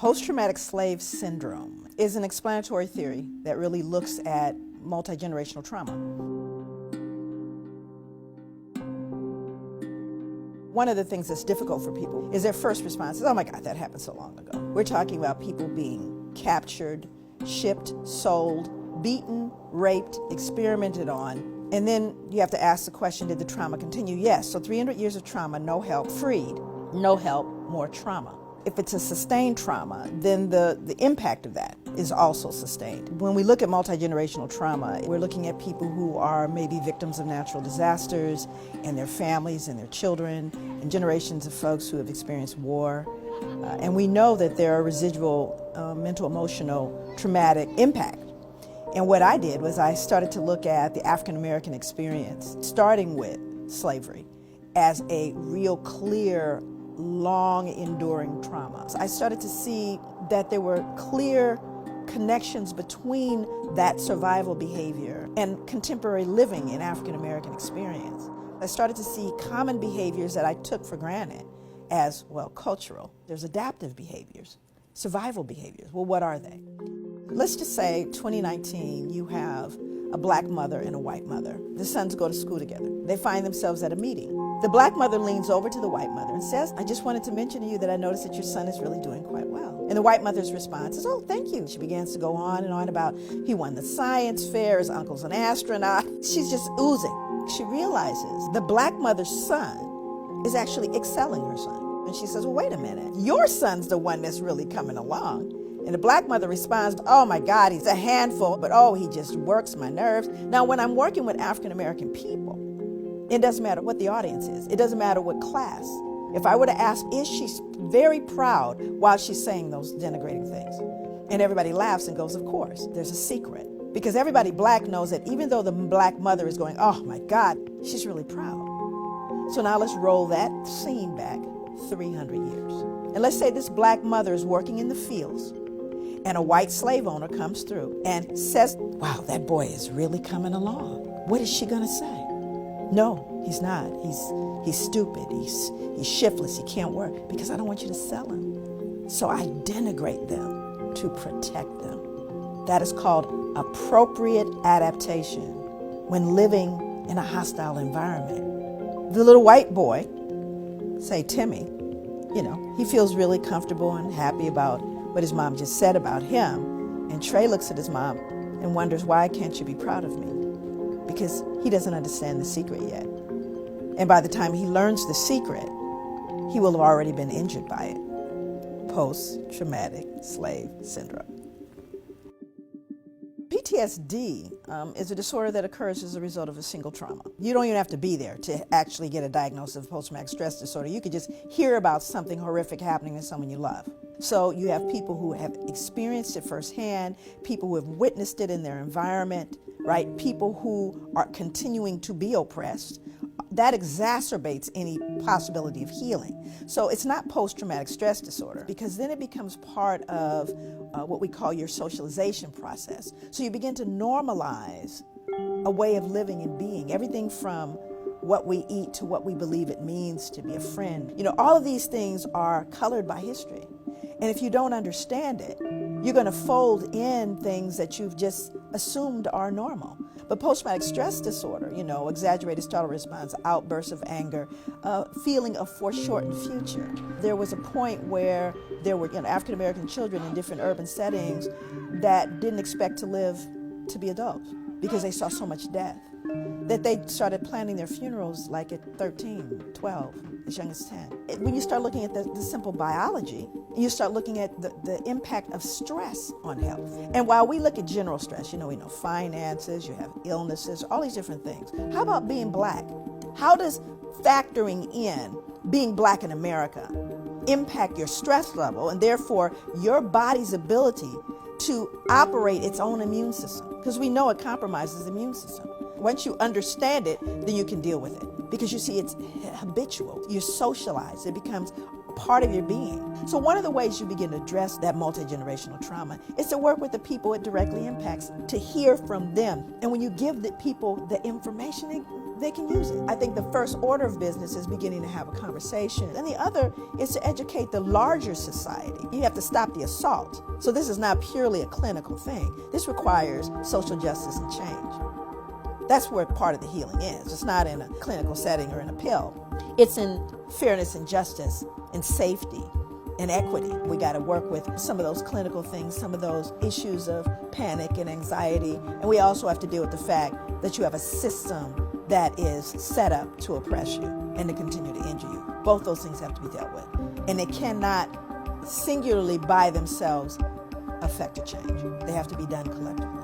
Post-traumatic slave syndrome is an explanatory theory that really looks at multi-generational trauma. One of the things that's difficult for people is their first response is, oh my God, that happened so long ago. We're talking about people being captured, shipped, sold, beaten, raped, experimented on, and then you have to ask the question, did the trauma continue? Yes, so 300 years of trauma, no help, freed, no help, more trauma. If it's a sustained trauma, then the impact of that is also sustained. When we look at multi-generational trauma, we're looking at people who are maybe victims of natural disasters and their families and their children and generations of folks who have experienced war. And we know that there are residual mental, emotional, traumatic impact. And what I did was I started to look at the African American experience, starting with slavery, as a real clear, long enduring trauma. I started to see that there were clear connections between that survival behavior and contemporary living in African American experience. I started to see common behaviors that I took for granted as, well, cultural. There's adaptive behaviors, survival behaviors. Well, what are they? Let's just say 2019, you have a black mother and a white mother. The sons go to school together. They find themselves at a meeting. The black mother leans over to the white mother and says, I just wanted to mention to you that I noticed that your son is really doing quite well. And the white mother's response is, oh, thank you. She begins to go on and on about he won the science fair, his uncle's an astronaut. She's just oozing. She realizes the black mother's son is actually excelling her son. And she says, well, wait a minute. Your son's the one that's really coming along. And the black mother responds, oh my God, he's a handful, but oh, he just works my nerves. Now, when I'm working with African American people, it doesn't matter what the audience is. It doesn't matter what class. If I were to ask, is she very proud while she's saying those denigrating things? And everybody laughs and goes, of course, there's a secret. Because everybody black knows that even though the black mother is going, oh my God, she's really proud. So now let's roll that scene back 300 years. And let's say this black mother is working in the fields and a white slave owner comes through and says, wow, that boy is really coming along. What is she gonna say? No, he's not. He's stupid. He's shiftless. He can't work because I don't want you to sell him. So I denigrate them to protect them. That is called appropriate adaptation when living in a hostile environment. The little white boy, say Timmy, he feels really comfortable and happy about what his mom just said about him. And Trey looks at his mom and wonders, why can't you be proud of me? Because he doesn't understand the secret yet. And by the time he learns the secret, he will have already been injured by it. Post-traumatic slave syndrome. PTSD is a disorder that occurs as a result of a single trauma. You don't even have to be there to actually get a diagnosis of post-traumatic stress disorder. You could just hear about something horrific happening to someone you love. So you have people who have experienced it firsthand, people who have witnessed it in their environment, right? People who are continuing to be oppressed. That exacerbates any possibility of healing. So it's not post-traumatic stress disorder, because then it becomes part of what we call your socialization process. So you begin to normalize a way of living and being, everything from what we eat to what we believe it means to be a friend. All of these things are colored by history. And if you don't understand it, you're going to fold in things that you've just assumed are normal. But post-traumatic stress disorder, exaggerated startle response, outbursts of anger, feeling of foreshortened future. There was a point where there were African American children in different urban settings that didn't expect to live to be adults because they saw so much death, that they started planning their funerals like at 13, 12, as young as 10. When you start looking at the simple biology, you start looking at the impact of stress on health. And while we look at general stress, we know finances, you have illnesses, all these different things. How about being black? How does factoring in being black in America impact your stress level and therefore your body's ability to operate its own immune system? Because we know it compromises the immune system. Once you understand it, then you can deal with it. Because you see, it's habitual. You're socialized. It becomes part of your being. So one of the ways you begin to address that multi-generational trauma is to work with the people it directly impacts, to hear from them. And when you give the people the information, they can use it. I think the first order of business is beginning to have a conversation. And the other is to educate the larger society. You have to stop the assault. So this is not purely a clinical thing. This requires social justice and change. That's where part of the healing is. It's not in a clinical setting or in a pill. It's in fairness and justice and safety and equity. We got to work with some of those clinical things, some of those issues of panic and anxiety. And we also have to deal with the fact that you have a system that is set up to oppress you and to continue to injure you. Both those things have to be dealt with. And they cannot singularly by themselves affect a change. They have to be done collectively.